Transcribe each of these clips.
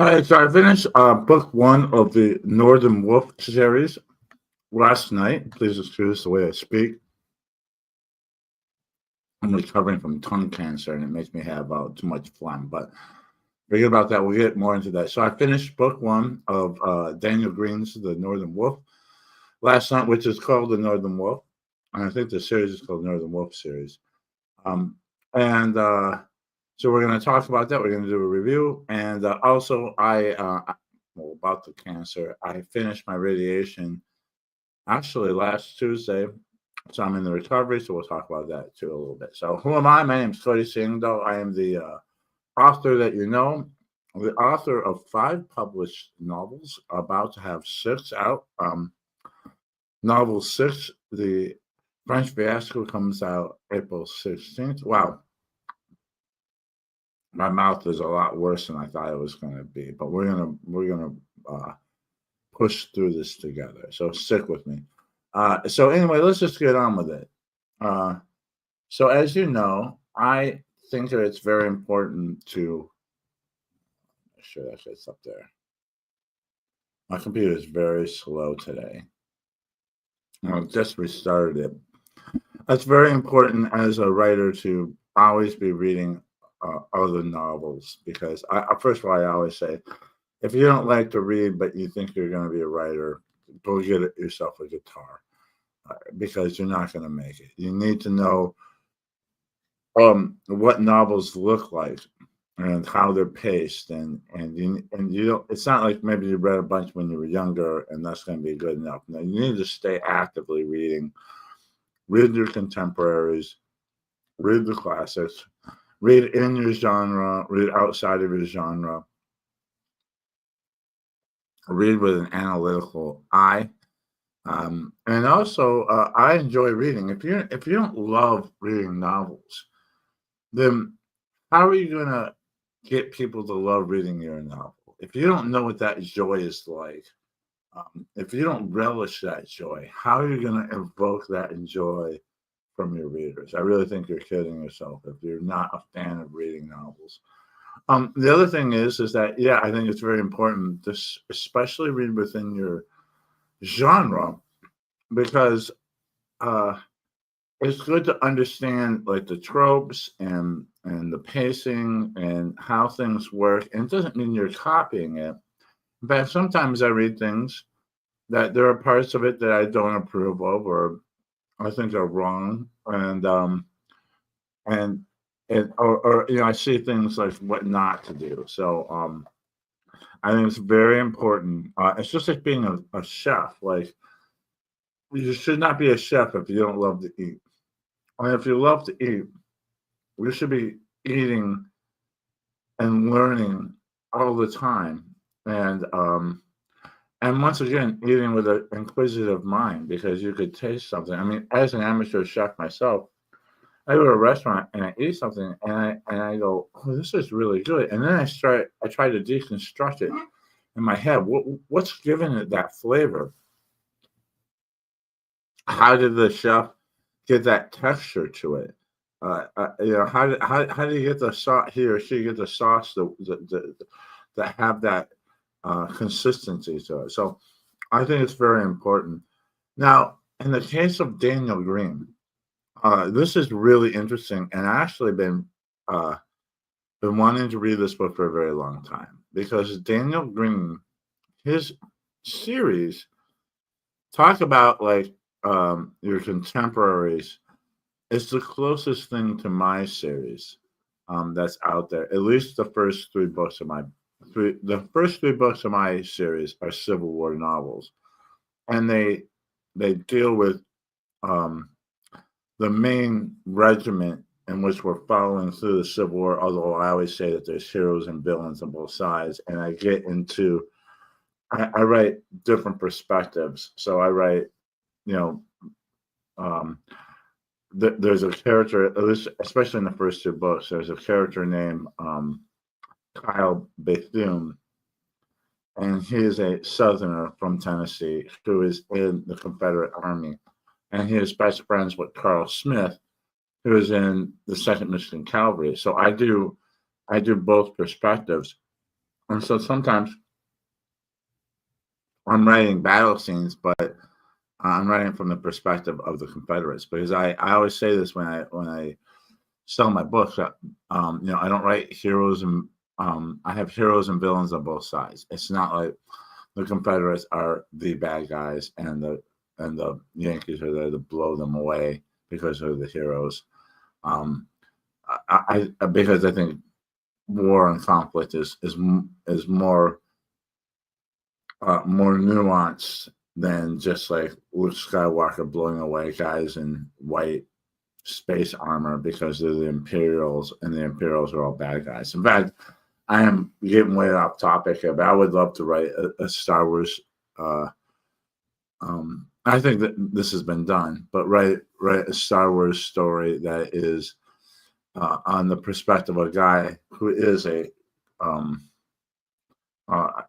All right, so I finished book one of the Northern Wolf series last night. Please excuse the way I speak. I'm recovering from tongue cancer, and it makes me have too much phlegm. But forget about that. We'll get more into that. So I finished book one of Daniel Greene's The Northern Wolf last night, which is called The Northern Wolf. And I think the series is called Northern Wolf series. Um, and So we're going to talk about that. We're going to do a review. And also, well, about the cancer, I finished my radiation actually last Tuesday. So I'm in the recovery. So we'll talk about that too a little bit. So who am I? My name is Cody Singdo. I am the author that you know, the author of 5 published novels, about to have 6 out. Novel 6, The French Fiasco, comes out April 16th. Wow, my mouth is a lot worse than I thought it was going to be, but we're gonna push through this together. So stick with me. So anyway, let's just get on with it. Uh, so as you know, I think that it's very important to. Sure, that fits up there. My computer is very slow today. I just restarted it. It's very important as a writer to always be reading other novels because first of all, I always say, if you don't like to read but you think you're going to be a writer, go get yourself a guitar because you're not going to make it. You need to know what novels look like and how they're paced, and you don't. It's not like maybe you read a bunch when you were younger and that's going to be good enough. No, you need to stay actively reading. Read your contemporaries, read the classics, read in your genre, read outside of your genre, read with an analytical eye. And also, I enjoy reading. If you don't love reading novels, then how are you gonna get people to love reading your novel? If you don't know what that joy is like, if you don't relish that joy, how are you gonna evoke that joy from your readers? I really think you're kidding yourself if you're not a fan of reading novels. The other thing is that yeah, I think it's very important to especially read within your genre because uh, it's good to understand like the tropes and the pacing and how things work. And it doesn't mean you're copying it. In fact, sometimes I read things that there are parts of it that I don't approve of or I think are wrong, and or I see things like what not to do. So I think it's very important. It's just like being a chef. Like you should not be a chef if you don't love to eat. And if you love to eat, you should be eating and learning all the time. And once again, eating with an inquisitive mind because you could taste something. I mean, as an amateur chef myself, I go to a restaurant and I eat something and I go, oh, this is really good. And then I try to deconstruct it in my head. What's giving it that flavor? How did the chef get that texture to it? How do you get the sauce? He or she get the sauce that have that consistency to it. So I think it's very important. Now, in the case of Daniel Greene, this is really interesting, and I actually been wanting to read this book for a very long time because Daniel Greene, his series talk about like your contemporaries. It's the closest thing to my series that's out there. At least the first 3 books of the first 3 books of my series are Civil War novels, and they deal with um, the main regiment in which we're following through the Civil War. Although I always say that there's heroes and villains on both sides, and I get into I write different perspectives. So I write, you know, um, there's a character, at least especially in the first 2 books. There's a character named Kyle Bethune, and he is a Southerner from Tennessee who is in the Confederate Army, and he is best friends with Carl Smith, who is in the Second Michigan Cavalry. So I do both perspectives, And so sometimes I'm writing battle scenes, but I'm writing from the perspective of the Confederates because I always say this when I sell my books. I don't write heroes and I have heroes and villains on both sides. It's not like the Confederates are the bad guys and the Yankees are there to blow them away because they're the heroes. Um, because I think war and conflict is more nuanced than just like Luke Skywalker blowing away guys in white space armor because they're the Imperials and the Imperials are all bad guys. In fact, I am getting way off topic here, but I would love to write a Star Wars. I think that this has been done, but write a Star Wars story that is on the perspective of a guy who is um, a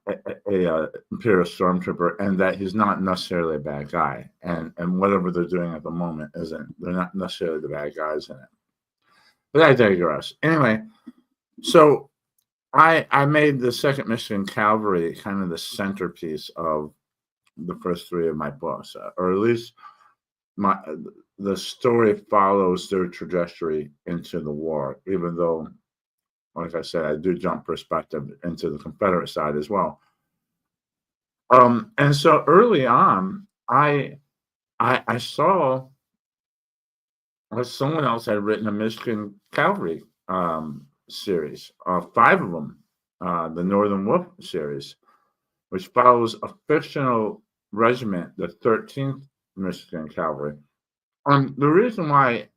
Imperial stormtrooper, and that he's not necessarily a bad guy, and whatever they're doing at the moment isn't. They're not necessarily the bad guys in it. But I digress. Anyway, so I made the Second Michigan Cavalry kind of the centerpiece of the first three of my books, or at least my the story follows their trajectory into the war, even though, like I said, I do jump perspective into the Confederate side as well. And so early on, I saw someone else had written a Michigan Cavalry series, five of them, the Northern Wolf series, which follows a fictional regiment, the 13th Michigan Cavalry. The reason why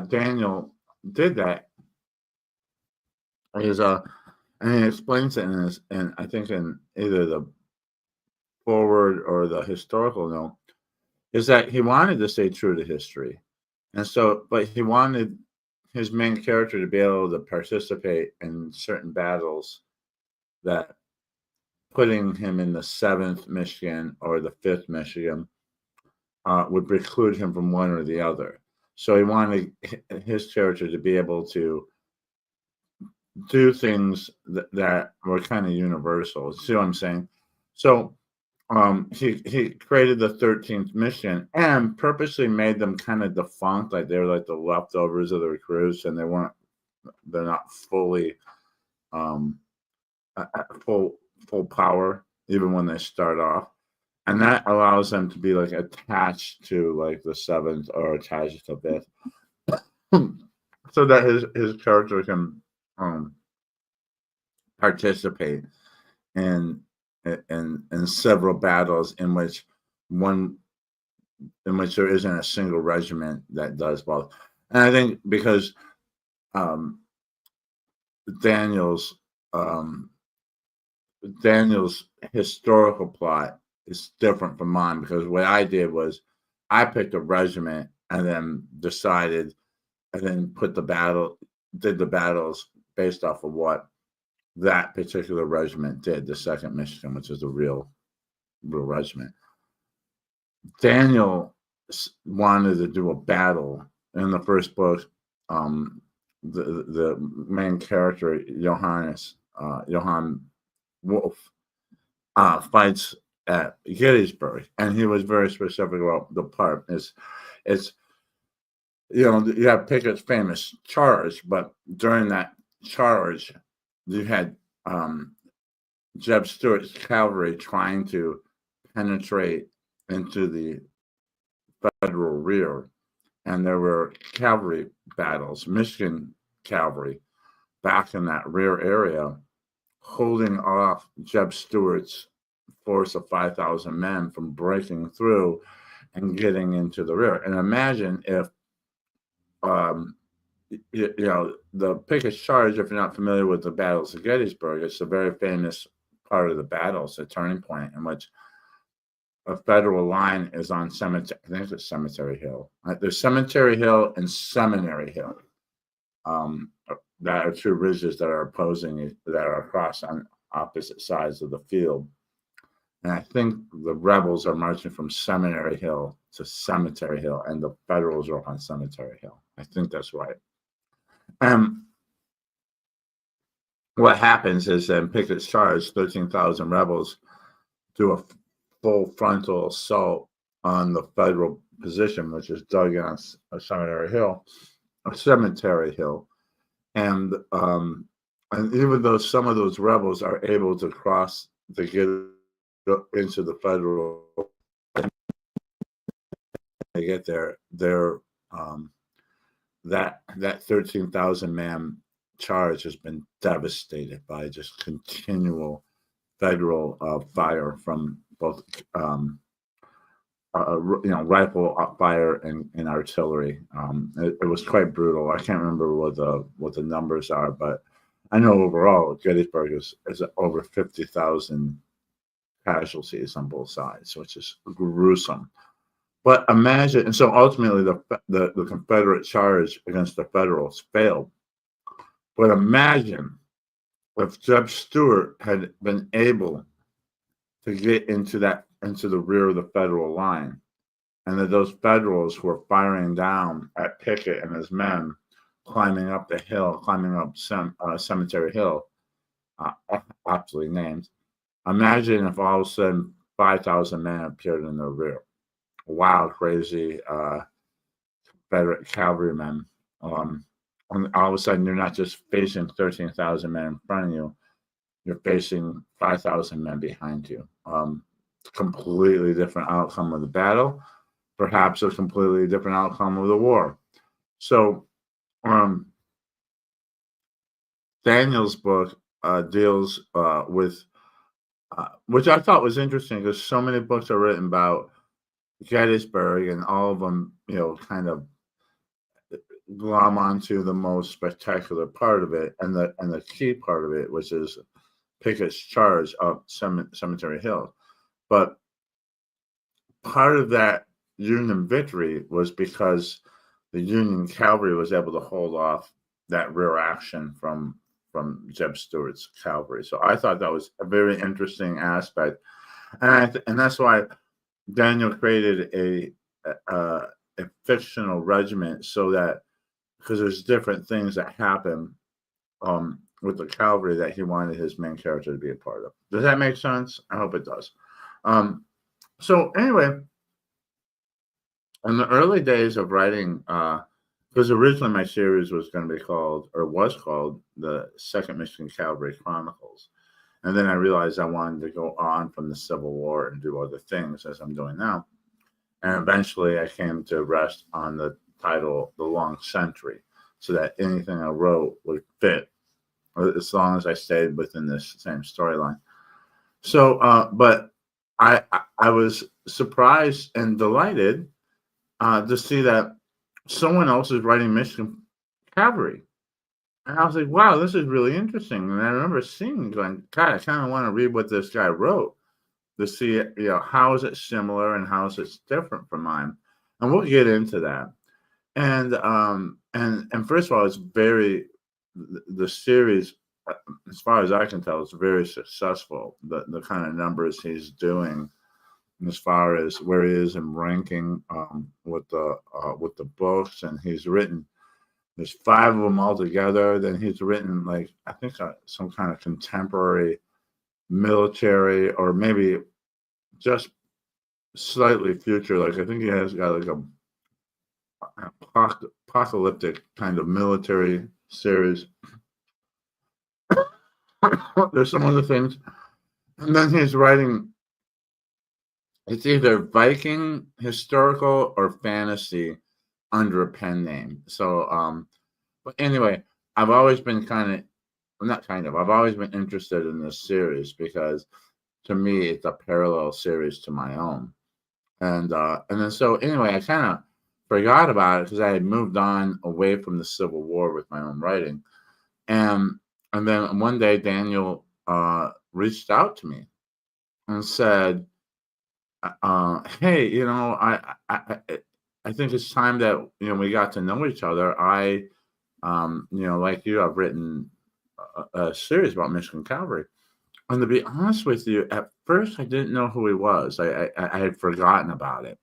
Daniel did that is, and he explains it and I think in either the forward or the historical note, is that he wanted to stay true to history. And so, but he wanted his main character to be able to participate in certain battles that putting him in the 7th Michigan or the 5th Michigan would preclude him from one or the other. So he wanted his character to be able to do things that were kind of universal. See what I'm saying? So he created the 13th Michigan and purposely made them kind of defunct, like they were like the leftovers of the recruits, and they're not fully full power even when they start off, and that allows them to be like attached to like the 7th or attached to the 5th, so that his character can participate in several battles in which there isn't a single regiment that does both. And I think because Daniel's historical plot is different from mine, because what I did was I picked a regiment and then decided and then did the battles based off of what that particular regiment did, the 2nd Michigan, which is a real regiment. Daniel wanted to do a battle in the first book. The main character, Johann Wolf, fights at Gettysburg, and he was very specific about the part. It's you have Pickett's famous charge, but during that charge, you had Jeb Stuart's cavalry trying to penetrate into the Federal rear, and there were cavalry battles, Michigan cavalry, back in that rear area, holding off Jeb Stuart's force of 5,000 men from breaking through and getting into the rear. And imagine if, the Pickett's charge, if you're not familiar with the battles of Gettysburg, it's a very famous part of the battle. It's a turning point in which a Federal line is on Cemetery. I think it's Cemetery Hill. There's Cemetery Hill and Seminary Hill. That are two ridges that are that are across on opposite sides of the field. And I think the rebels are marching from Seminary Hill to Cemetery Hill, and the Federals are on Cemetery Hill. I think that's right. what happens is then Pickett's charge, 13,000 rebels, do a full frontal assault on the federal position, which is dug in a cemetery hill, and even though some of those rebels are able to cross to get into the federal, they get there, um, that 13,000 man charge has been devastated by just continual federal fire from both rifle fire and artillery. It was quite brutal. I can't remember what the numbers are, but I know overall Gettysburg is over 50,000 casualties on both sides, which is gruesome. But imagine, and so ultimately the Confederate charge against the Federals failed. But imagine if Jeb Stuart had been able to get into the rear of the Federal line, and that those Federals who were firing down at Pickett and his men, climbing up the hill, climbing up Cemetery Hill, aptly named. Imagine if all of a sudden 5,000 men appeared in their rear. Wild, crazy Confederate cavalrymen. And all of a sudden, you're not just facing 13,000 men in front of you, you're facing 5,000 men behind you. Completely different outcome of the battle, perhaps a completely different outcome of the war. So, Daniel's book deals with, which I thought was interesting because so many books are written about Gettysburg, and all of them, kind of glom onto the most spectacular part of it, and the key part of it, which is Pickett's charge up Cemetery Hill. But part of that Union victory was because the Union cavalry was able to hold off that rear action from Jeb Stuart's cavalry. So I thought that was a very interesting aspect, and that's why Daniel created a fictional regiment, so that because there's different things that happen with the cavalry that he wanted his main character to be a part of. Does that make sense? I hope it does. So anyway, in the early days of writing, because originally my series was going to be called the Second Michigan Cavalry Chronicles. And then I realized I wanted to go on from the Civil War and do other things, as I'm doing now. And eventually I came to rest on the title, The Long Century, so that anything I wrote would fit as long as I stayed within this same storyline. So, but I was surprised and delighted to see that someone else is writing Michigan Cavalry. And I was like, wow, this is really interesting. And I remember seeing, going, God, I kind of want to read what this guy wrote to see, how is it similar and how is it different from mine. And we'll get into that. And first of all, it's the series, as far as I can tell, is very successful. The kind of numbers he's doing, as far as where he is in ranking with the books, and he's written. There's 5 of them all together. Then he's written, like, I think some kind of contemporary military, or maybe just slightly future. Like, I think he has got like a apocalyptic kind of military series. There's some other things. And then he's writing, it's either Viking, historical, or fantasy under a pen name. So, but anyway, I've always been I've always been interested in this series because to me, it's a parallel series to my own. And then so anyway, I kind of forgot about it because I had moved on away from the Civil War with my own writing. And then one day Daniel reached out to me and said, hey, I think it's time that we got to know each other. I like you, I've written a series about Michigan Cavalry. And to be honest with you, at first I didn't know who he was. I had forgotten about it.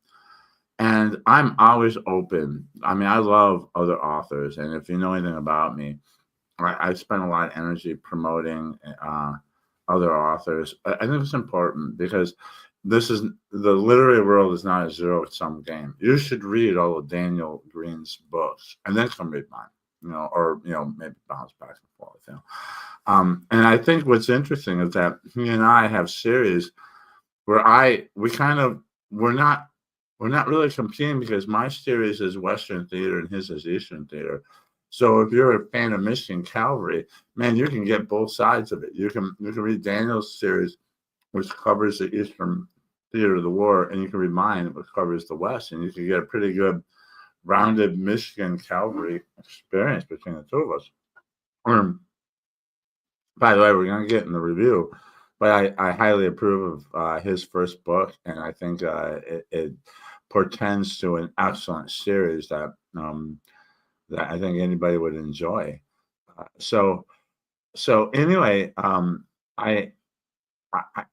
And I'm always open. I mean, I love other authors, and if you know anything about me, I spent a lot of energy promoting other authors. I think it's important because this is the literary world is not a zero-sum game. You should read all of Daniel Greene's books and then come read mine, or maybe bounce back and forth. And I think what's interesting is that he and I have series where we kind of we're not really competing because my series is Western theater and his is Eastern theater. So if you're a fan of Michigan Cavalry, man, you can get both sides of it. You can read Daniel's series, which covers the Eastern theater of the war, and you can read mine, which covers the West, and you can get a pretty good rounded Michigan Cavalry experience between the two of us. By the way, we're going to get in the review, but I highly approve of his first book, and I think it portends to an excellent series that I think anybody would enjoy. So anyway, I, I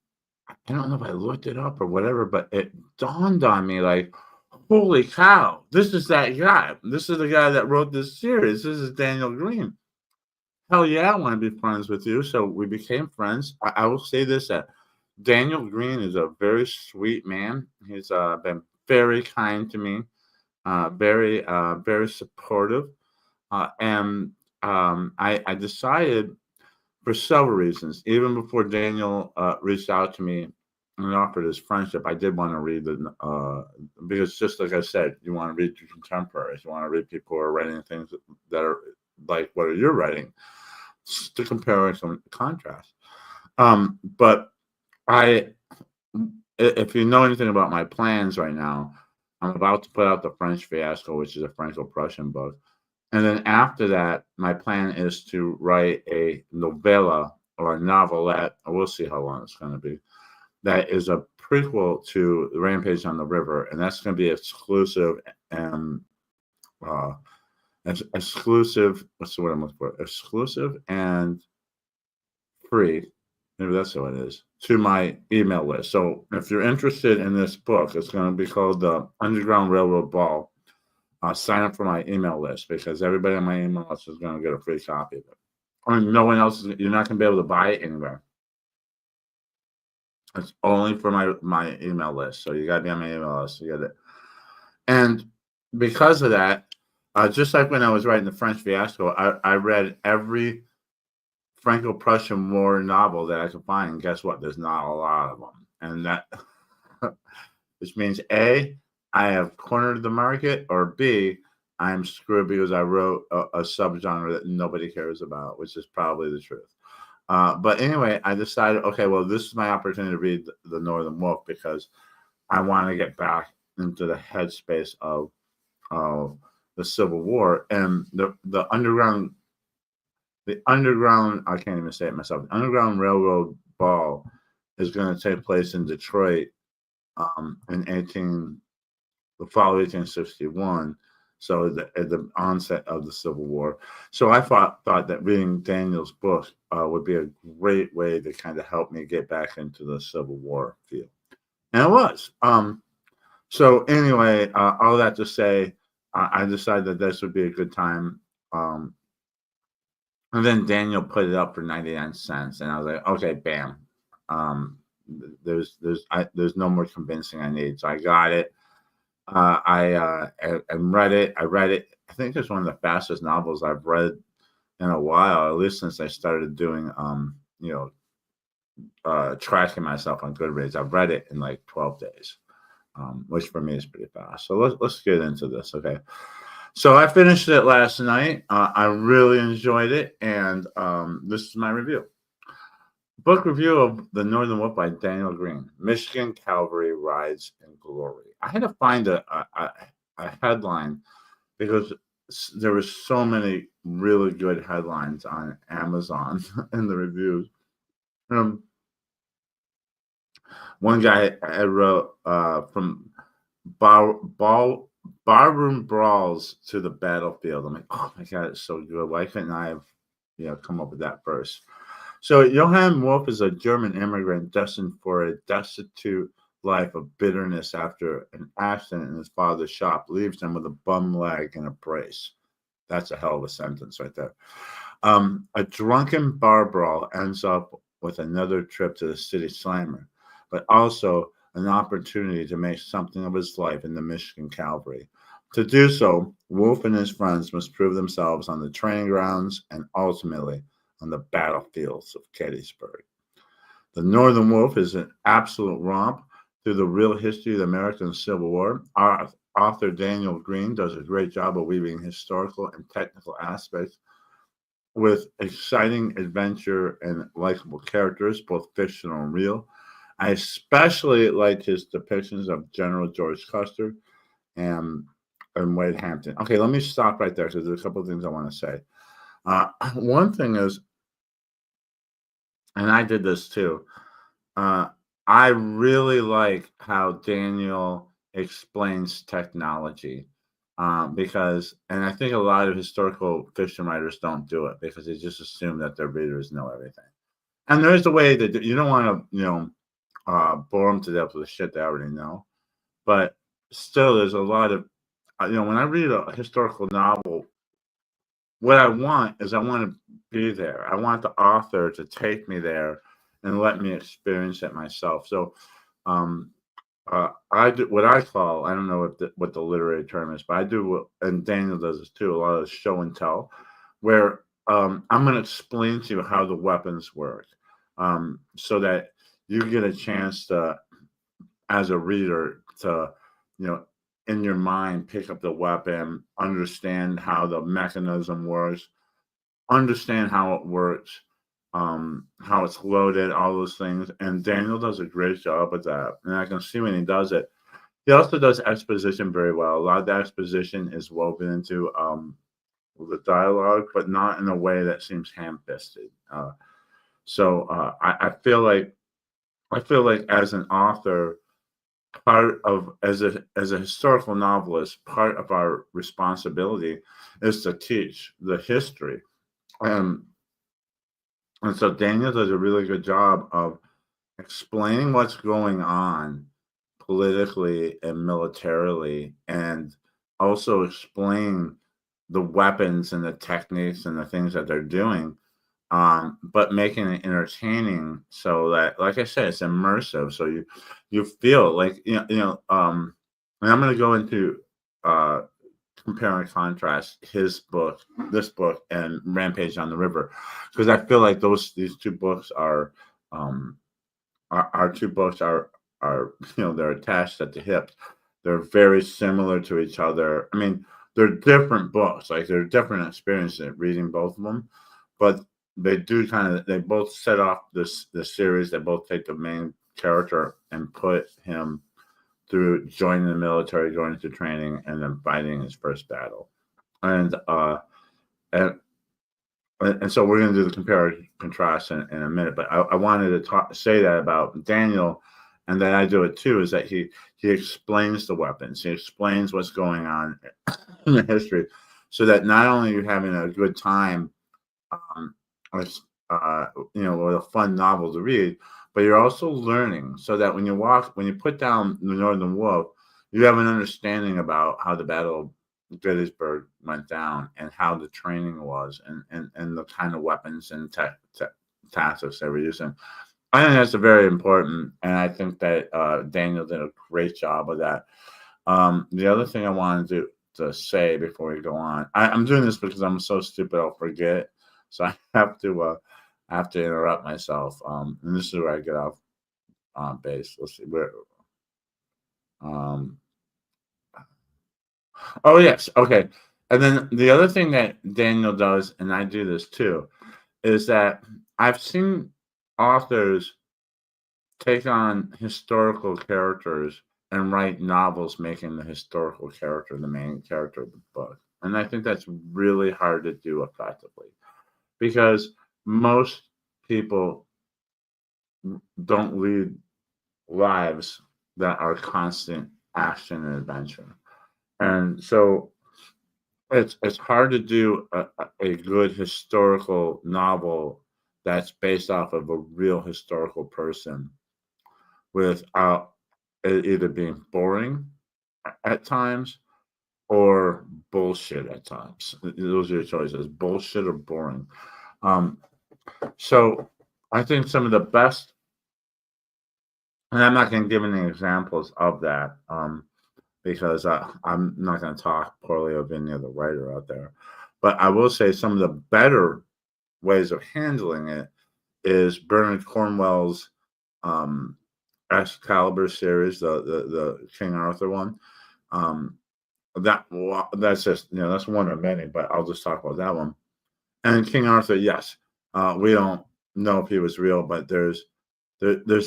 I don't know if I looked it up or whatever, but it dawned on me like, holy cow, this is that guy. This is the guy that wrote this series. This is Daniel Greene. Hell yeah, I want to be friends with you. So we became friends. I will say this, that Daniel Greene is a very sweet man. He's been very kind to me, very supportive. And I decided for several reasons, even before Daniel reached out to me and offered his friendship, I did want to read because just like I said, you want to read your contemporaries, you want to read people who are writing things that are like what you're writing, to compare and contrast. But if you know anything about my plans right now, I'm about to put out The French Fiasco, which is a Franco-Prussian book. And then after that, my plan is to write a novella or a novelette, or we'll see how long it's going to be, that is a prequel to Rampage on the River. And that's going to be exclusive and exclusive. What's the word I'm looking for? Exclusive and free. Maybe that's what it is, to my email list. So if you're interested in this book, it's going to be called The Underground Railroad Ball. Sign up for my email list because everybody on my email list is going to get a free copy of it. I mean, no one else, you're not going to be able to buy it anywhere. It's only for my email list. So you got to be on my email list to get it. And because of that, just like when I was writing The French Fiasco, I read every Franco-Prussian War novel that I could find. And guess what? There's not a lot of them. And that, which means A, I have cornered the market, or B, I'm screwed because I wrote a subgenre that nobody cares about, which is probably the truth. But anyway, I decided, okay, well, this is my opportunity to read The Northern Wolf because I want to get back into the headspace of the Civil War and the underground. I can't even say it myself. The Underground Railroad Ball is going to take place in Detroit in the fall of 1861, so at the onset of the Civil War. So I thought that reading Daniel's book would be a great way to kind of help me get back into the Civil War field. And it was. So anyway, all that to say, I decided that this would be a good time. And then Daniel put it up for 99 cents, and I was like, okay, bam. There's no more convincing I need, so I got it. I read it. I think it's one of the fastest novels I've read in a while, at least since I started doing, tracking myself on Goodreads. I've read it in like 12 days, which for me is pretty fast. So let's get into this, okay? So I finished it last night. I really enjoyed it, and this is my review. Book review of The Northern Wolf by Daniel Greene. Michigan Cavalry Rides in Glory. I had to find a headline because there were so many really good headlines on Amazon in the reviews. One guy I wrote from barroom brawls to the battlefield. I'm like, oh my God, it's so good. Why couldn't I have come up with that first? So Johann Wolf is a German immigrant destined for a destitute life of bitterness after an accident in his father's shop leaves him with a bum leg and a brace. That's a hell of a sentence right there. A drunken bar brawl ends up with another trip to the city slammer, but also an opportunity to make something of his life in the Michigan Cavalry. To do so, Wolf and his friends must prove themselves on the training grounds and ultimately on the battlefields of Gettysburg. The Northern Wolf is an absolute romp through the real history of the American Civil War. Our author Daniel Greeene does a great job of weaving historical and technical aspects with exciting adventure and likable characters, both fictional and real. I especially liked his depictions of General George Custer and Wade Hampton. Okay, let me stop right there because there's a couple of things I want to say. One thing is, and I did this too. Uh, I really like how Daniel explains technology because, and I think a lot of historical fiction writers don't do it because they just assume that their readers know everything. And there's a way that you don't want to, bore them to death with the shit they already know. But still, there's a lot of, when I read a historical novel, what I want is I want to be there. I want the author to take me there and let me experience it myself. So, um, I do what I call, I don't know what the literary term is, but I do what, and Daniel does this too, a lot of show and tell, where I'm going to explain to you how the weapons work, so that you get a chance to, as a reader, to, you know, in your mind, pick up the weapon, understand how the mechanism works, understand how it works, how it's loaded, all those things. And Daniel does a great job with that. And I can see when he does it. He also does exposition very well. A lot of the exposition is woven into the dialogue, but not in a way that seems ham-fisted. I feel like as an author, part of as a historical novelist, part of our responsibility is to teach the history. And and so Daniel does a really good job of explaining what's going on politically and militarily, and also explain the weapons and the techniques and the things that they're doing, but making it entertaining so that, like I said, it's immersive. So you feel like and I'm going to go into uh, compare and contrast this book, and Rampage on the River, because I feel like these two books are our two books are they're attached at the hips. They're very similar to each other. I mean, they're different books. Like they're different experiences reading both of them, but they both set off this series. They both take the main character and put him through joining the military, going to training, and then fighting his first battle. And and and so we're going to do the compare and contrast in a minute, but I wanted to say that about Daniel, and that I do it too, is that he explains the weapons, he explains what's going on in the history, so that not only are you having a good time, with with a fun novel to read, but you're also learning, so that when you put down the Northern Wolf, you have an understanding about how the Battle of Gettysburg went down and how the training was, and the kind of weapons and tactics they were using. I think that's a very important, and I think that Daniel did a great job of that. The other thing I wanted to say before we go on, I'm doing this because I'm so stupid I'll forget, so I have to interrupt myself. And this is where I get off base. Let's see where. Um, oh yes, okay. And then the other thing that Daniel does, and I do this too, is that I've seen authors take on historical characters and write novels making the historical character the main character of the book. And I think that's really hard to do effectively, because most people don't lead lives that are constant action and adventure. And so it's hard to do a good historical novel that's based off of a real historical person without it either being boring at times or bullshit at times. Those are your choices: bullshit or boring. Um, so I think some of the best, and I'm not going to give any examples of that because I'm not going to talk poorly of any other writer out there. But I will say some of the better ways of handling it is Bernard Cornwell's um, Excalibur series, the King Arthur one. Um, that's just that's one of many, but I'll just talk about that one. And King Arthur, yes, we don't know if he was real, but there's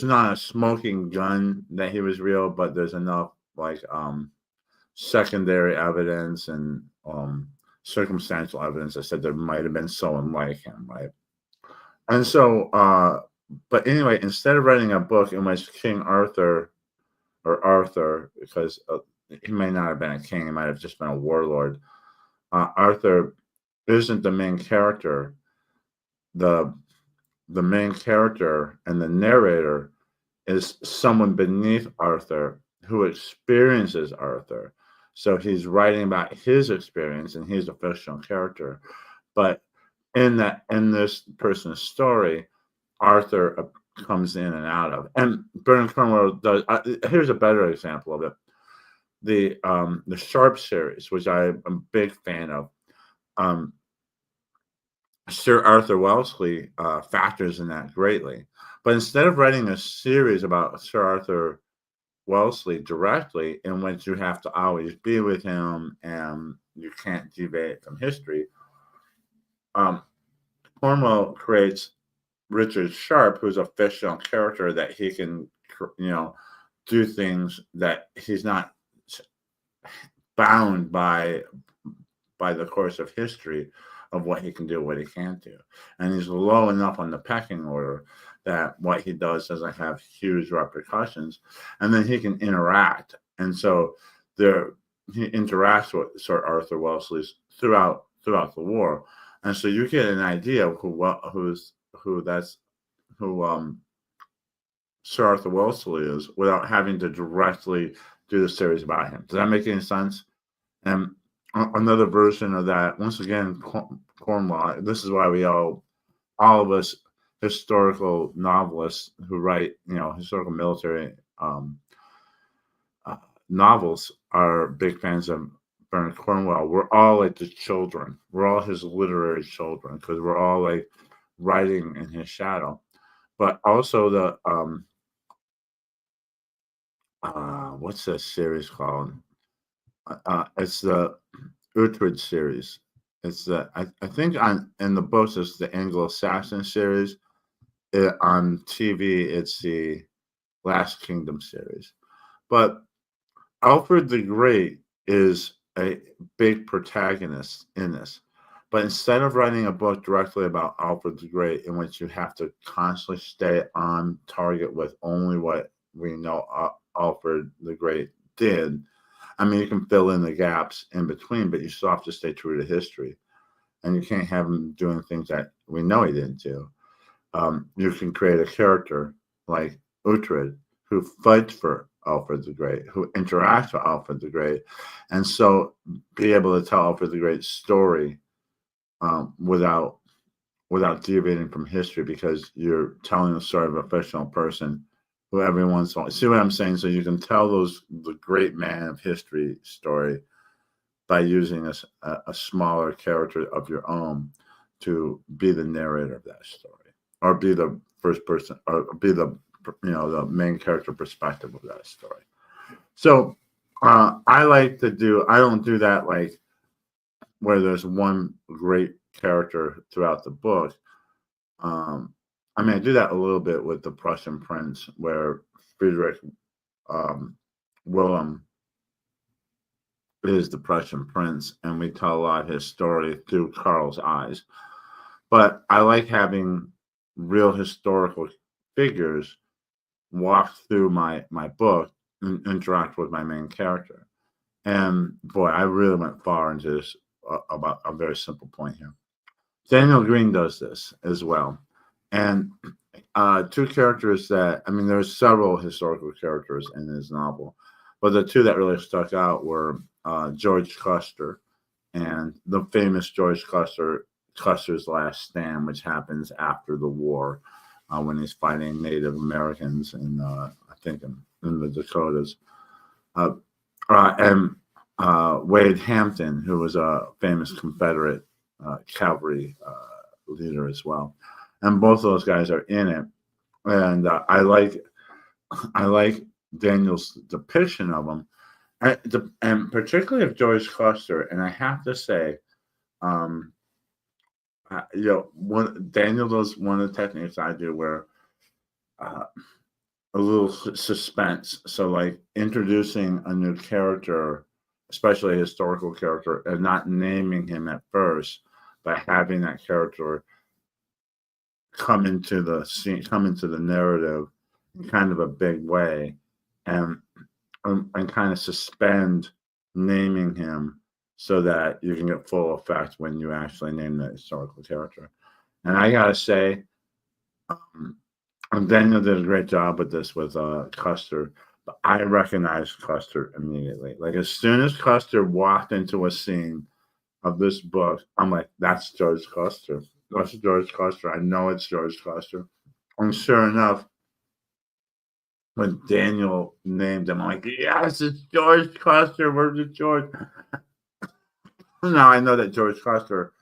not a smoking gun that he was real, but there's enough like secondary evidence and circumstantial evidence that said there might have been someone like him, right? And so, but anyway, instead of writing a book in which King Arthur or Arthur, because he may not have been a king, he might have just been a warlord. Arthur isn't the main character. The the main character and the narrator is someone beneath Arthur who experiences Arthur. So he's writing about his experience and he's a fictional character. But in this person's story, Arthur comes in and out of. And Bernard Cornwell does. Here's a better example of it: the Sharp series, which I'm a big fan of. Sir Arthur Wellesley factors in that greatly. But instead of writing a series about Sir Arthur Wellesley directly, in which you have to always be with him and you can't deviate from history, Cornwell creates Richard Sharp, who's a fictional character that he can, do things that he's not bound by the course of history of what he can do, what he can't do. And he's low enough on the pecking order that what he does doesn't have huge repercussions. And then he can interact. And so he interacts with Sir Arthur Wellesley throughout the war. And so you get an idea of who Sir Arthur Wellesley is without having to directly do the series about him. Does that make any sense? And another version of that, once again, Cornwell. This is why all of us historical novelists who write, historical military novels are big fans of Bernard Cornwell. We're all like the children. We're all his literary children because we're all like writing in his shadow. But also the what's this series called? It's the Uhtred series. It's I think in the books it's the Anglo-Saxon series. On TV it's the Last Kingdom series. But Alfred the Great is a big protagonist in this. But instead of writing a book directly about Alfred the Great, in which you have to constantly stay on target with only what we know Alfred the Great did, I mean, you can fill in the gaps in between, but you still have to stay true to history. And you can't have him doing things that we know he didn't do. You can create a character like Uhtred who fights for Alfred the Great, who interacts with Alfred the Great, and so be able to tell Alfred the Great's story without deviating from history, because you're telling the story of a fictional person who everyone's see what I'm saying? So you can tell the great man of history story by using a smaller character of your own to be the narrator of that story, or be the first person, or be the the main character perspective of that story. So I like to do. I don't do that like where there's one great character throughout the book. I mean, I do that a little bit with the Prussian Prince, where Friedrich Wilhelm is the Prussian Prince, and we tell a lot of his story through Karl's eyes. But I like having real historical figures walk through my book and interact with my main character. And boy, I really went far into this about a very simple point here. Daniel Greeene does this as well. And two characters that, I mean, there's several historical characters in his novel, but the two that really stuck out were George Custer and the famous George Custer Custer's last stand, which happens after the war, when he's fighting Native Americans in, I think, in the Dakotas. Uh, and Wade Hampton, who was a famous Confederate cavalry leader as well, and both of those guys are in it. And I like Daniel's depiction of them, and particularly of George Custer. And I have to say, um, one Daniel does one of the techniques I do where uh, a little suspense. So, like introducing a new character, especially a historical character, and not naming him at first, but having that character come into the scene, come into the narrative in kind of a big way, and and kind of suspend naming him so that you can get full effect when you actually name the historical character. And I gotta say, um, and Daniel did a great job with this with Custer, but I recognized Custer immediately. Like as soon as Custer walked into a scene of this book, I'm like, that's George Custer. That's George Custer. I know it's George Custer. And sure enough, when Daniel named him, I'm like, yes, it's George Custer. Where's it, George? Now I know that George Custer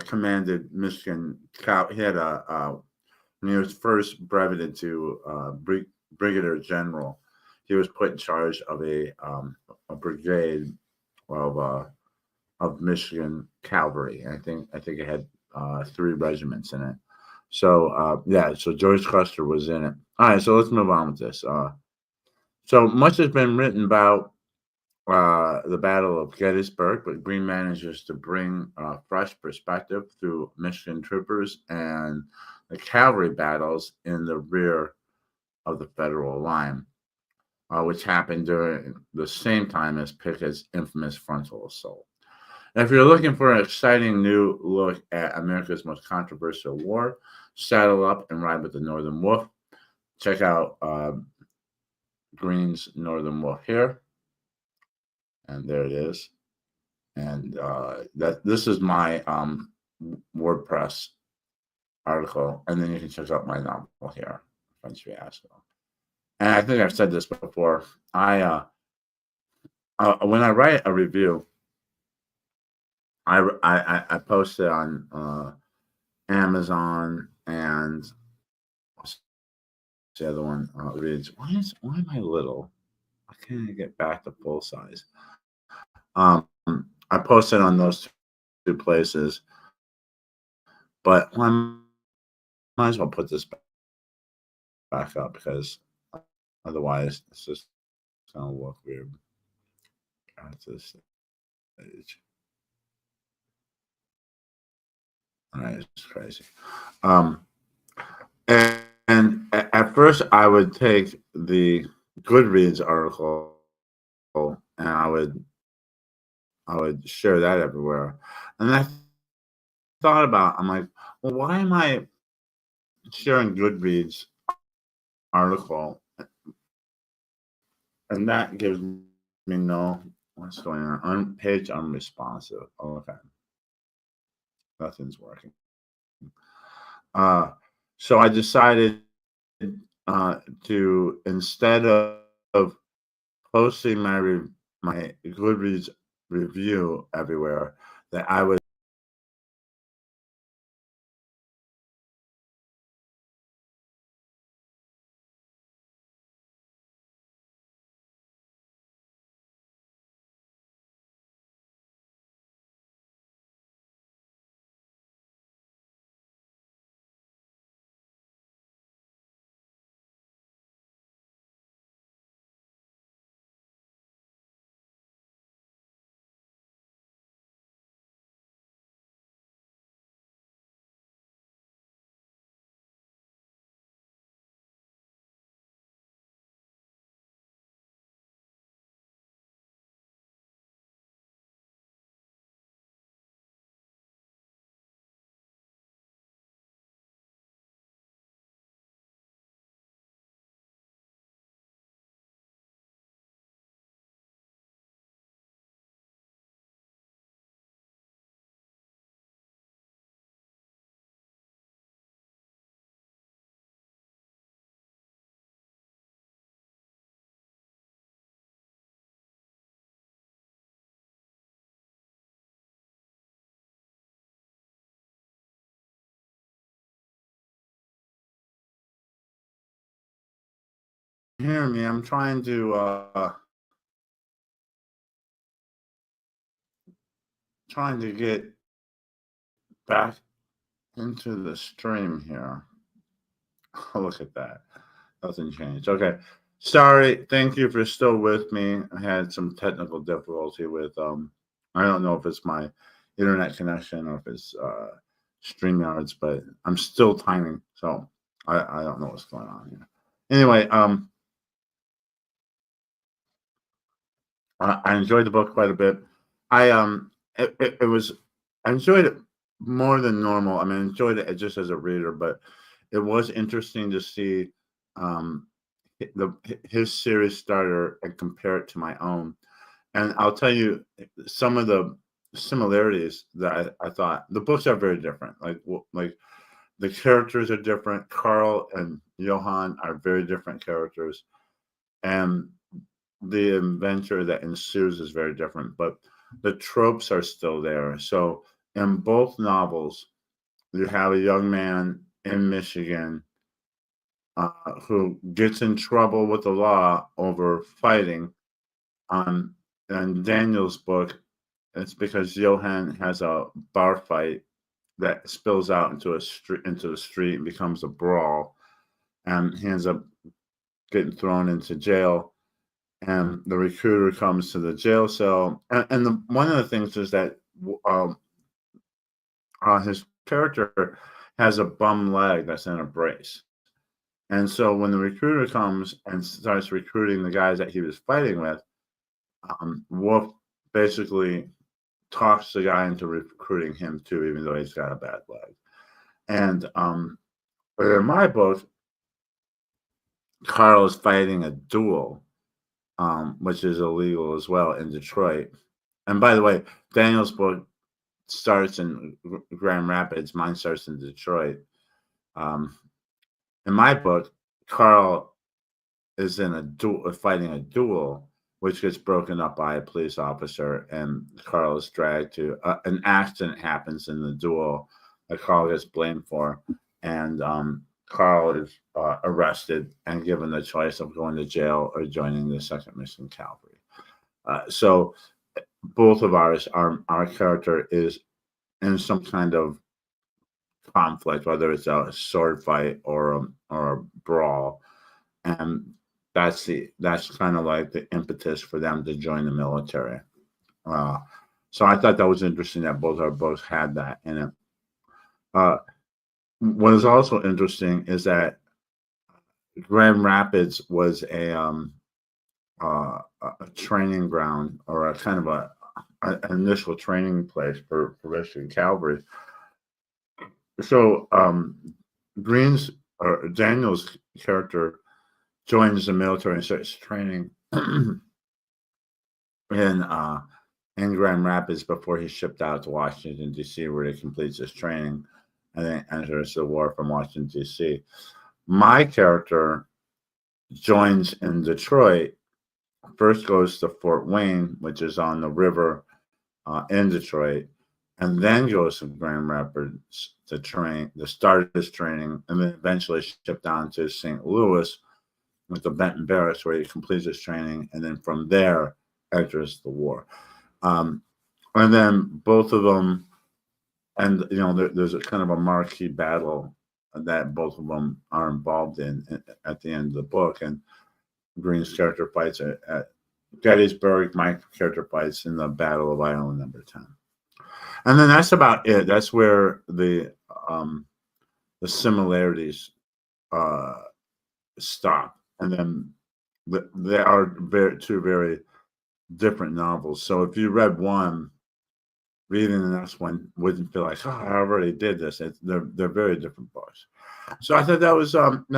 commanded Michigan. He had when he was first breveted to brigadier general. He was put in charge of a brigade of Michigan cavalry. I think it had 3 regiments in it. So yeah, so George Custer was in it. All right, so let's move on with this. So much has been written about the Battle of Gettysburg, but Greene manages to bring fresh perspective through Michigan troopers and the cavalry battles in the rear of the Federal line, which happened during the same time as Pickett's infamous frontal assault. And if you're looking for an exciting new look at America's most controversial war, saddle up and ride with the Northern Wolf. Check out Greene's Northern Wolf here, and there it is. And that this is my WordPress article, and then you can check out my novel here, French Fiasco. And I think I've said this before. When I write a review, I post it on Amazon, and the other one reads. Why am I little? I can't get back to full size. I post it on those two places, but I might as well put this back up because otherwise it's just gonna look weird at this stage. All right, it's crazy. Um, and at first I would take the Goodreads article and I would share that everywhere. And I thought about, I'm like, well, why am I sharing Goodreads article? And that gives me no, what's going on? Page unresponsive. Oh, okay. Nothing's working. Uh, so I decided to, instead of posting my Goodreads review everywhere, that I would hear me? I'm trying to get back into the stream here. Oh, look at that. Nothing changed. Okay. Sorry. Thank you for still with me. I had some technical difficulty with I don't know if it's my internet connection or if it's StreamYards, but I'm still timing, so I don't know what's going on here. Anyway, I enjoyed the book quite a bit. It was I enjoyed it more than normal. I mean, I enjoyed it just as a reader, but it was interesting to see um, his series starter and compare it to my own. And I'll tell you some of the similarities that I thought the books are very different. Like the characters are different. Carl and Johann are very different characters, and the adventure that ensues is very different. But the tropes are still there. So in both novels, you have a young man in Michigan who gets in trouble with the law over fighting. Um, in Daniel's book, it's because Johann has a bar fight that spills out into the street and becomes a brawl, and he ends up getting thrown into jail. And the recruiter comes to the jail cell, and one of the things is that um, his character has a bum leg that's in a brace. And so when the recruiter comes and starts recruiting the guys that he was fighting with, Wolf basically talks the guy into recruiting him too, even though he's got a bad leg. And in my book, Carl is fighting a duel, which is illegal as well in Detroit. And by the way, Daniel's book starts in Grand Rapids. Mine starts in Detroit. Um, in my book, Carl is in a duel, fighting a duel, which gets broken up by a police officer, and Carl is dragged to an accident happens in the duel that Carl gets blamed for, and Carl is arrested and given the choice of going to jail or joining the Second Michigan Cavalry. So both of our character is in some kind of conflict, whether it's a sword fight or a brawl, and that's kind of like the impetus for them to join the military. Uh, so I thought that was interesting that both our books had that in it. Uh, what is also interesting is that Grand Rapids was a training ground or a kind of an initial training place for Michigan Cavalry. So Greene's or Daniel's character joins the military and starts training in in Grand Rapids before he's shipped out to Washington D.C., where he completes his training and then enters the war from Washington D.C. My character joins in Detroit. First goes to Fort Wayne, which is on the river in Detroit, and then goes to Grand Rapids to start his training, and then eventually shipped down to St. Louis with the Benton Barracks, where he completes his training, and then from there enters the war. Um, and then both of them, and there's a kind of a marquee battle that both of them are involved in at the end of the book. And Greene's character fights at Gettysburg. My character fights in the Battle of Ireland #10. And then that's about it. That's where the similarities stop. And then they are two very different novels. So if you read one, reading the next one wouldn't feel like, oh, I already did this. They're very different books. So I thought that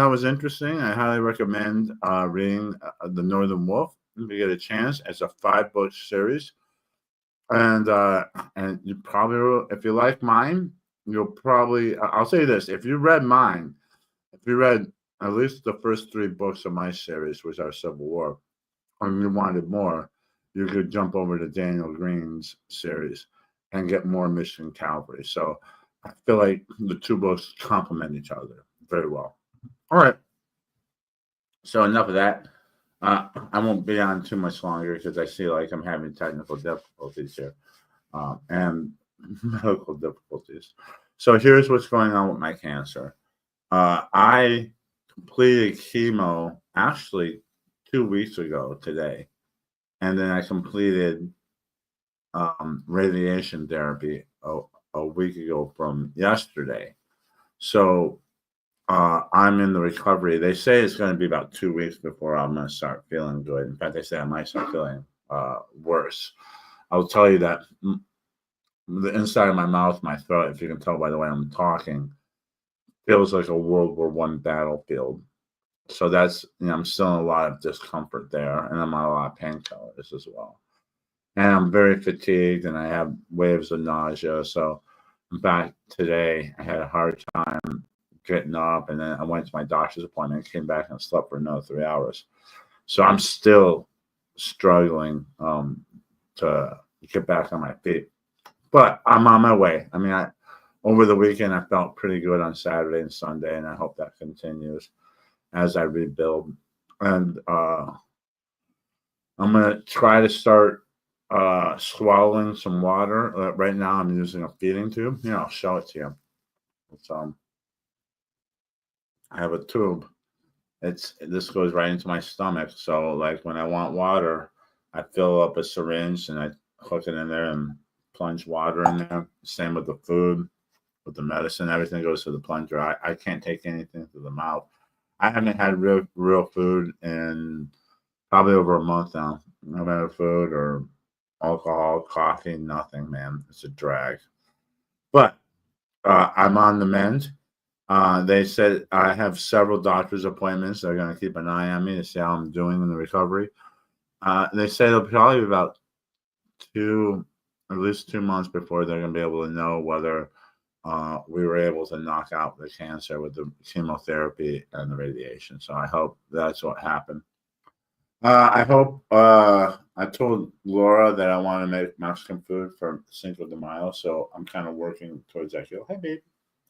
was interesting. I highly recommend reading The Northern Wolf if you get a chance. It's a 5-book series, and you probably will, if you like mine, you'll probably. I'll say this: if you read mine, if you read at least the first 3 books of my series, which are Civil War, and you wanted more, you could jump over to Daniel Greene's series and get more Michigan Cavalry. So I feel like the 2 books complement each other very well. All right. So enough of that. I won't be on too much longer because I see like I'm having technical difficulties here, and medical difficulties. So here's what's going on with my cancer. I completed chemo actually 2 weeks ago today, and then I completed radiation therapy a week ago from yesterday. So I'm in the recovery. They say it's going to be about 2 weeks before I'm going to start feeling good. In fact, they say I might start feeling worse. I'll tell you that the inside of my mouth, my throat, if you can tell by the way I'm talking, feels like a World War One battlefield. So that's, I'm still in a lot of discomfort there, and I'm on a lot of painkillers as well. And I'm very fatigued, and I have waves of nausea. So, in fact, today I had a hard time getting up, and then I went to my doctor's appointment, came back, and slept for another 3 hours. So I'm still struggling to get back on my feet, but I'm on my way. I mean, over the weekend I felt pretty good on Saturday and Sunday, and I hope that continues as I rebuild. And I'm gonna try to start swallowing some water. Right now, I'm using a feeding tube. I'll show it to you. It's I have a tube. This goes right into my stomach. So like when I want water, I fill up a syringe and I hook it in there and plunge water in there. Same with the food, with the medicine, everything goes to the plunger. I can't take anything through the mouth. I haven't had real food in probably over a month now. I haven't had food or alcohol, coffee, nothing, man. It's a drag. But I'm on the mend. They said I have several doctor's appointments. They're going to keep an eye on me to see how I'm doing in the recovery. They say it'll probably be about at least 2 months before they're going to be able to know whether we were able to knock out the cancer with the chemotherapy and the radiation. So I hope that's what happened. I hope I told Laura that I want to make Mexican food for Cinco de Mayo, so I'm kind of working towards that. Go, hey, babe,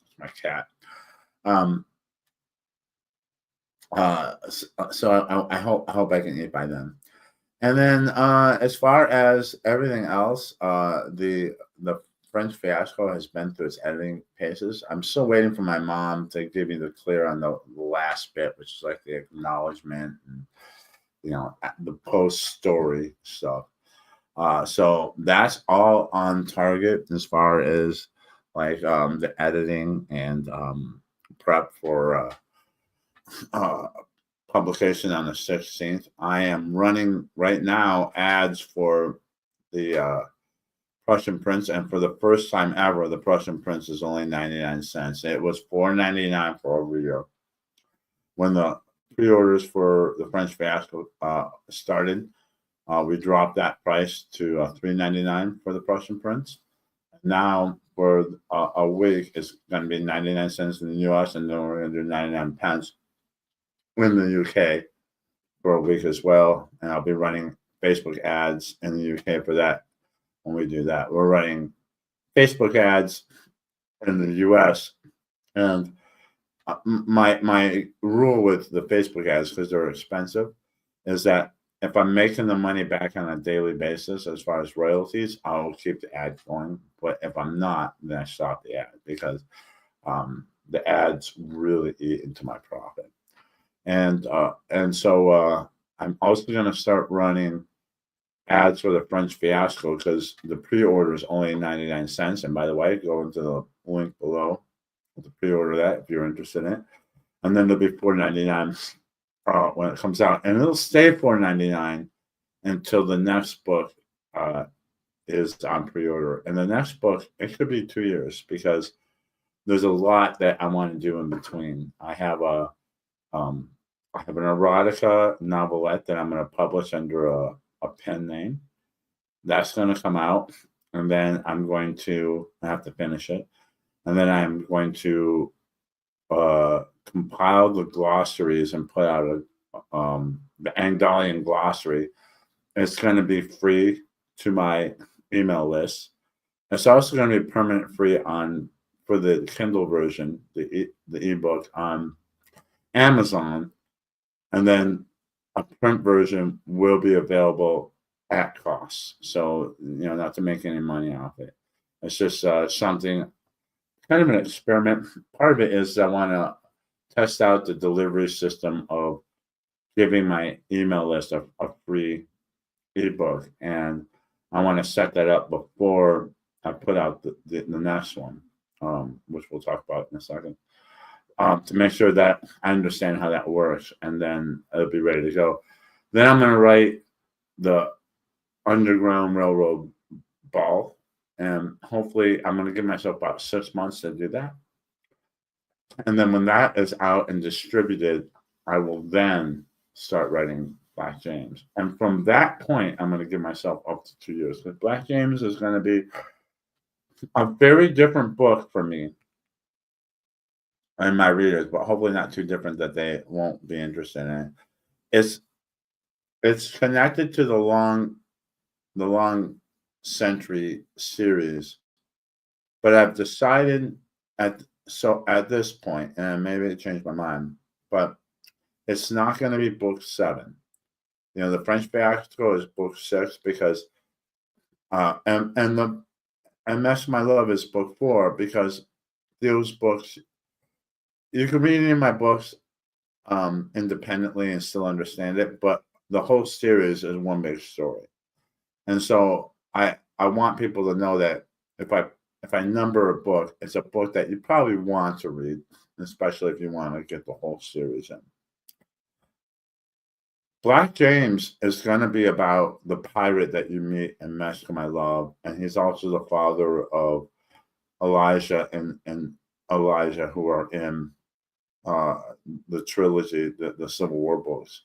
it's my cat. So I hope I can eat by then. And then as far as everything else, the French Fiasco has been through its editing paces. I'm still waiting for my mom to give me the clear on the last bit, which is like the acknowledgement and the post story stuff. So that's all on target as far as like the editing and prep for publication on the 16th. I am running right now ads for the Prussian Prince, and for the first time ever, the Prussian Prince is only 99 cents. It was $4.99 for over a year. When the pre-orders for the French Fiasco started, we dropped that price to $3.99 for the Prussian Prince. Now for a week, it's going to be 99 cents in the U.S. and then we're going to do 99 pence in the UK for a week as well. And I'll be running Facebook ads in the UK for that when we do that. We're running Facebook ads in the US, and my rule with the Facebook ads, because they're expensive, is that if I'm making the money back on a daily basis as far as royalties, I'll keep the ad going. But if I'm not, then I stop the ad because the ads really eat into my profit. And so I'm also going to start running ads for the French Fiasco because the pre-order is only 99 cents. And by the way, go into the link below to pre-order that if you're interested in it. And then there'll be $4.99 when it comes out. And it'll stay $4.99 until the next book is on pre-order. And the next book, it could be 2 years because there's a lot that I want to do in between. I have an erotica novelette that I'm going to publish under a pen name. That's going to come out, and then I have to finish it, and then I'm going to compile the glossaries and put out the Angdalian glossary. It's going to be free to my email list. It's also going to be permanent free for the Kindle version, the ebook on Amazon. And then a print version will be available at cost. So, not to make any money off it. It's just something, kind of an experiment. Part of it is I want to test out the delivery system of giving my email list a free ebook. And I want to set that up before I put out the next one, which we'll talk about in a second, to make sure that I understand how that works, and then it'll be ready to go. Then I'm going to write the Underground Railroad Ball, and hopefully I'm going to give myself about 6 months to do that. And then when that is out and distributed, I will then start writing Black James. And from that point, I'm going to give myself up to 2 years. Because Black James is going to be a very different book for me and my readers, but hopefully not too different that they won't be interested in it. It's connected to the long century series, but I've decided at this point, and maybe it changed my mind, but it's not going to be book 7. The French Fiasco is book 6 because, and Mess My Love is book 4 because those books, you can read any of my books independently and still understand it, but the whole series is one big story. And so I want people to know that if I number a book, it's a book that you probably want to read, especially if you want to get the whole series in. Black James is going to be about the pirate that you meet in Mask of My Love, and he's also the father of Elijah and Elijah, who are in the trilogy, the Civil War books.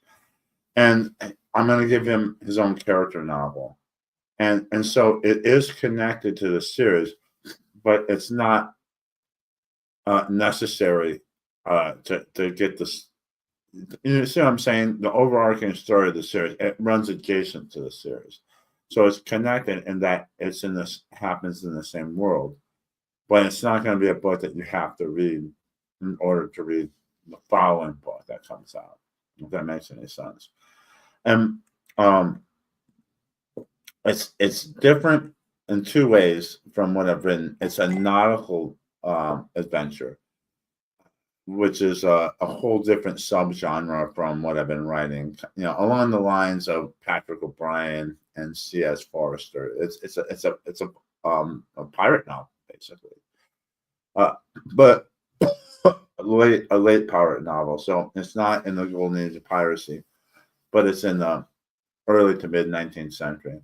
And I'm going to give him his own character novel. And so it is connected to the series, but it's not necessary to get this. You see what I'm saying? The overarching story of the series, it runs adjacent to the series. So it's connected in that happens in the same world. But it's not going to be a book that you have to read in order to read the following book that comes out, if that makes any sense. And it's different in 2 ways from what I've written. It's a nautical adventure, which is a whole different subgenre from what I've been writing. Along the lines of Patrick O'Brian and C.S. Forrester. It's a pirate novel basically, but a late pirate novel. So it's not in the golden age of piracy, but it's in the early to mid 19th century.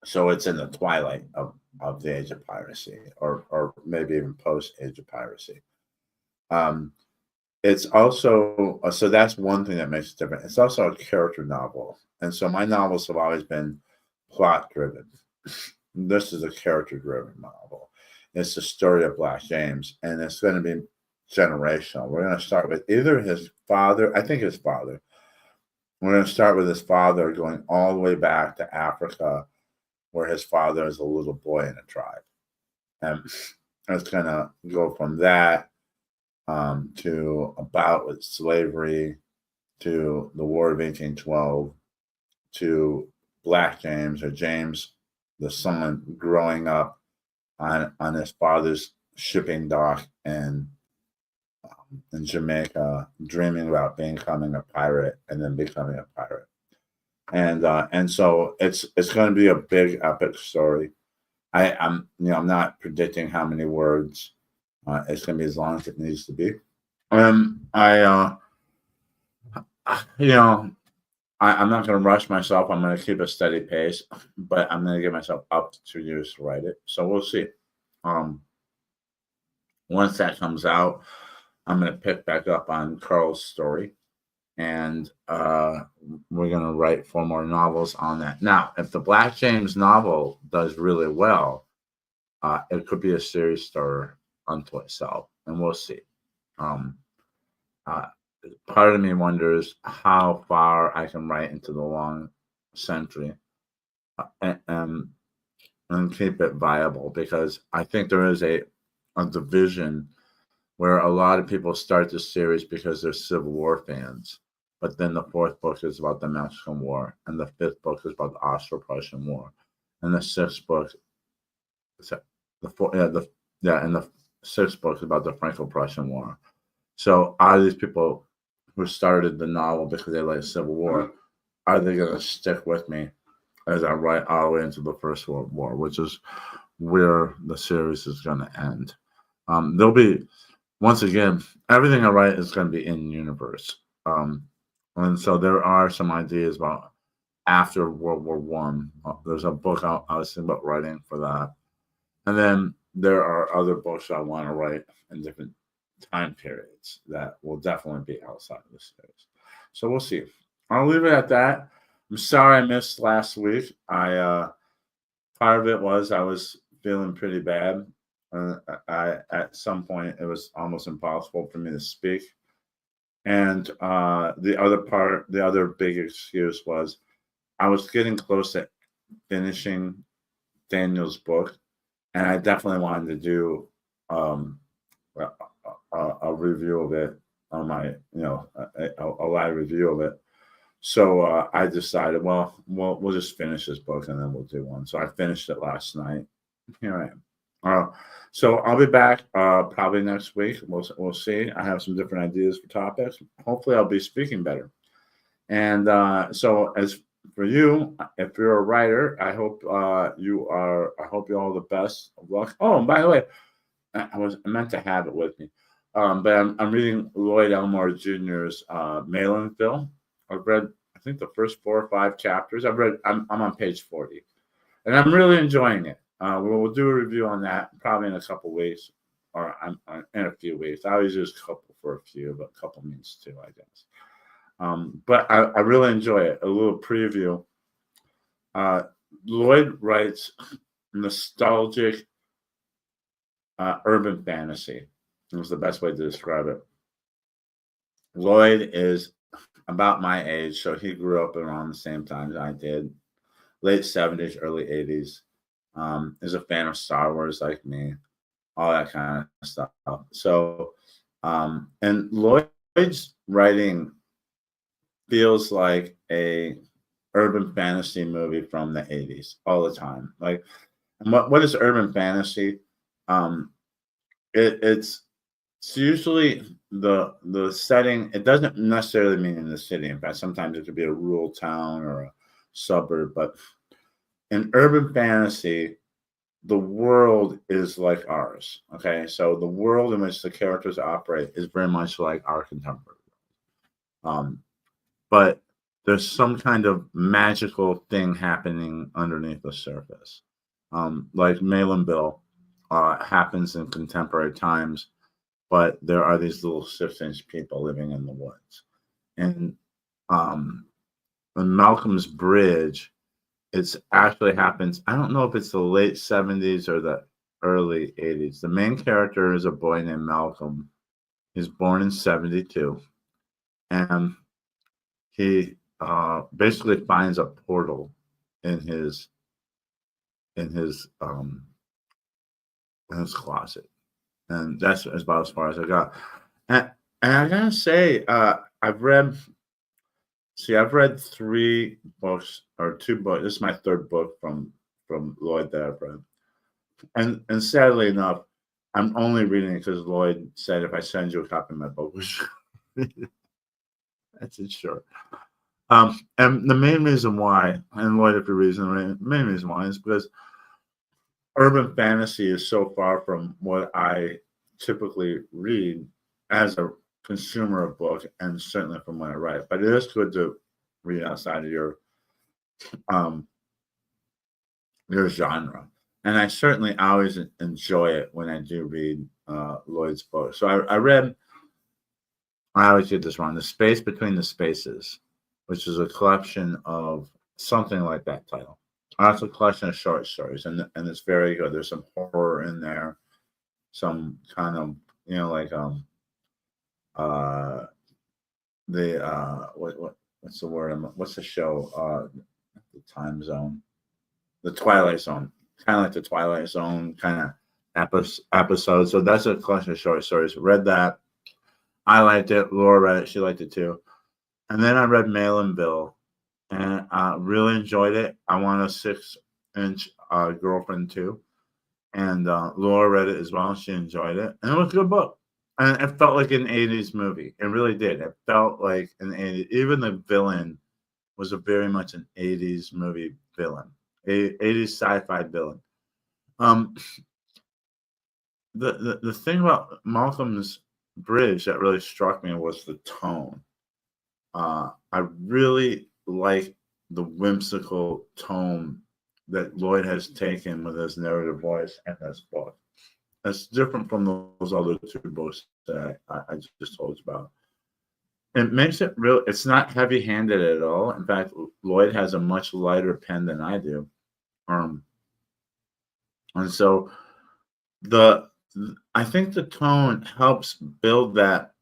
So it's in the twilight of the age of piracy, or maybe even post age of piracy. It's also so that's one thing that makes it different. It's also a character novel, and so my novels have always been plot driven. This is a character driven novel. It's the story of Black James, and it's going to be generational. We're going to start with either his father, I think his father. We're going to start with his father going all the way back to Africa, where his father is a little boy in a tribe. And it's going to go from that to about with slavery, to the War of 1812, to Black James, or James, the son, growing up on his father's shipping dock in Jamaica, dreaming about becoming a pirate and then becoming a pirate. And so it's going to be a big epic story. I'm not predicting how many words. It's going to be as long as it needs to be. I'm not going to rush myself. I'm going to keep a steady pace, but I'm going to give myself up to 2 years to write it. So we'll see. Once that comes out, I'm going to pick back up on Carl's story, and we're going to write 4 more novels on that. Now, if the Black James novel does really well, it could be a series starter unto itself, and we'll see. Part of me wonders how far I can write into the long century and keep it viable, because I think there is a division where a lot of people start the series because they're Civil War fans, but then the fourth book is about the Mexican War, and the fifth book is about the Austro-Prussian War, and the sixth book, the four, and the sixth book is about the Franco-Prussian War. So are these people who started the novel because they like Civil War, are they going to stick with me as I write all the way into the First World War, which is where the series is going to end? There'll be, once again, everything I write is going to be in universe. And so there are some ideas about after World War One. There's a book I was thinking about writing for that. And then there are other books I want to write in different time periods that will definitely be outside of the series. So we'll see. I'll leave it at that. I'm sorry I missed last week. Part of it was I was feeling pretty bad. At some point it was almost impossible for me to speak. And the other big excuse was I was getting close to finishing Daniel's book, and I definitely wanted to do a review of it on my, a live review of it. So I decided, well, we'll just finish this book and then we'll do one. So I finished it last night. Here I am. So I'll be back probably next week. We'll see. I have some different ideas for topics. Hopefully, I'll be speaking better. And so as for you, if you're a writer, I hope you are. I hope you all the best of luck. Oh, and by the way, I meant to have it with me, but I'm reading Lloyd Elmore Jr.'s Mail-In Film. I've read, I think, the first 4 or 5 chapters. I'm on page 40, and I'm really enjoying it. We'll do a review on that probably in a couple weeks, or in a few weeks. I always use couple for a few, but couple means 2, I guess. But I really enjoy it. A little preview. Lloyd writes nostalgic urban fantasy. It was the best way to describe it. Lloyd is about my age, so he grew up around the same time as I did, late 70s, early 80s. Is a fan of Star Wars like me, all that kind of stuff. So, and Lloyd's writing feels like a urban fantasy movie from the 80s all the time. Like, what is urban fantasy? It's usually the setting. It doesn't necessarily mean in the city. In fact, sometimes it could be a rural town or a suburb. But in urban fantasy, the world is like ours. Okay, so the world in which the characters operate is very much like our contemporary world. But there's some kind of magical thing happening underneath the surface. Like Malin Bill happens in contemporary times, but there are these little 6-inch people living in the woods. And in Malcolm's Bridge, it actually happens. I don't know if it's the late 70s or the early 80s. The main character is a boy named Malcolm. He's born in 72. And he basically finds a portal in his closet, and that's about as far as I got. And I gotta say, I've read 3 books or 2 books. This is my 3rd book from Lloyd that I've read, and sadly enough, I'm only reading it because Lloyd said if I send you a copy of my book, which that's it, sure. And the main reason why, and Lloyd, if you're reason, the main reason why is because urban fantasy is so far from what I typically read as a consumer of books, and certainly from what I write. But it is good to read outside of your genre, and I certainly always enjoy it when I do read Lloyd's book. So I always get this wrong. The Space Between the Spaces, which is a collection of something like that title. It's a collection of short stories, and it's very good. There's some horror in there, some kind of what's the word? What's the show? The Time Zone, the Twilight Zone, kind of like the Twilight Zone kind of episode. So that's a collection of short stories. Read that. I liked it. Laura read it. She liked it too. And then I read Malin Bill, and really enjoyed it. I Want a 6-inch Girlfriend too, and Laura read it as well. She enjoyed it, and it was a good book. And it felt like an '80s movie. It really did. It felt like an '80s. Even the villain was a very much an '80s movie villain, '80s sci-fi villain. Um, the thing about Malcolm's Bridge that really struck me was the tone. I really like the whimsical tone that Lloyd has taken with his narrative voice in this book. It's different from those other two books that I just told you about. It makes it real. It's not heavy-handed at all. In fact, Lloyd has a much lighter pen than I do, um, and so the I think the tone helps build that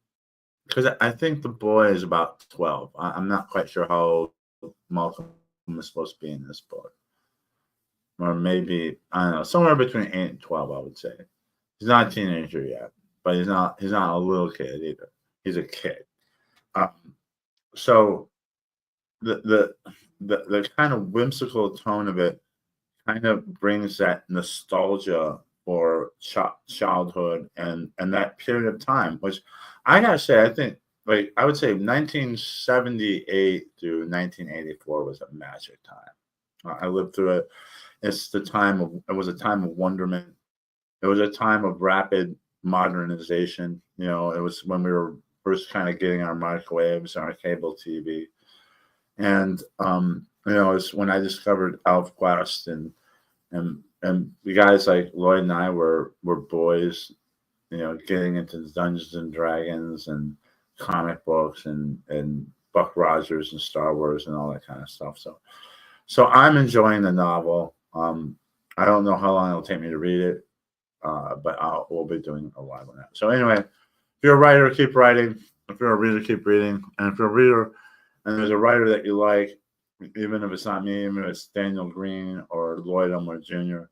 because I think the boy is about 12. I'm not quite sure how old Malcolm is supposed to be in this book, or maybe I don't know, somewhere between 8 and 12. I would say he's not a teenager yet, but he's not a little kid either. He's a kid. Um, so the the the kind of whimsical tone of it kind of brings that nostalgia for childhood and that period of time, which I gotta say, I think like I would say 1978 through 1984 was a magic time. I lived through it. It was a time of wonderment. It was a time of rapid modernization. It was when we were first kind of getting our microwaves and our cable TV. And it's when I discovered ElfQuest and the guys like Lloyd and I were boys, getting into Dungeons and Dragons and comic books and Buck Rogers and Star Wars and all that kind of stuff. So I'm enjoying the novel. I don't know how long it'll take me to read it, but we'll be doing a live on that. So anyway, if you're a writer, keep writing. If you're a reader, keep reading. And if you're a reader and there's a writer that you like, even if it's not me, even if it's Daniel Greene or Lloyd Elmore Jr.,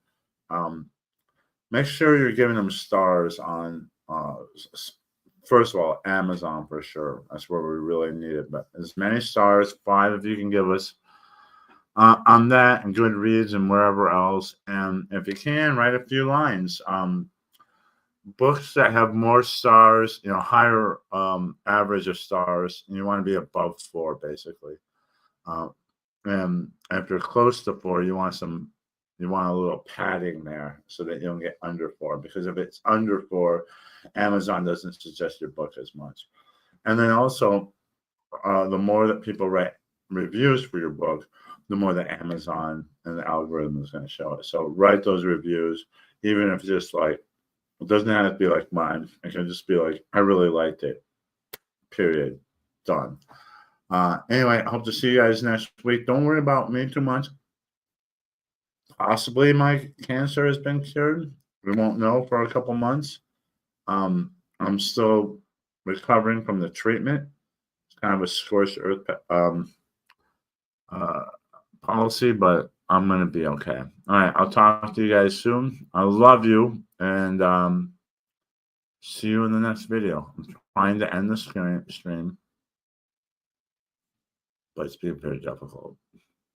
make sure you're giving them stars on, first of all, Amazon for sure. That's where we really need it. But as many stars, 5 if you can give us, on that and Goodreads and wherever else. And if you can, write a few lines. Books that have more stars, higher average of stars, and you want to be above 4, basically. And if you're close to 4, you want a little padding there so that you don't get under 4. Because if it's under 4, Amazon doesn't suggest your book as much. And then also, the more that people write reviews for your book, the more that Amazon and the algorithm is going to show it. So write those reviews, even if it's just like, it doesn't have to be like mine. It can just be like, I really liked it. Period. Done. Anyway, I hope to see you guys next week. Don't worry about me too much. Possibly my cancer has been cured. We won't know for a couple months. I'm still recovering from the treatment. It's kind of a scorched earth policy, but I'm going to be okay. All right. I'll talk to you guys soon. I love you. And see you in the next video. I'm trying to end the stream, but it's being very difficult.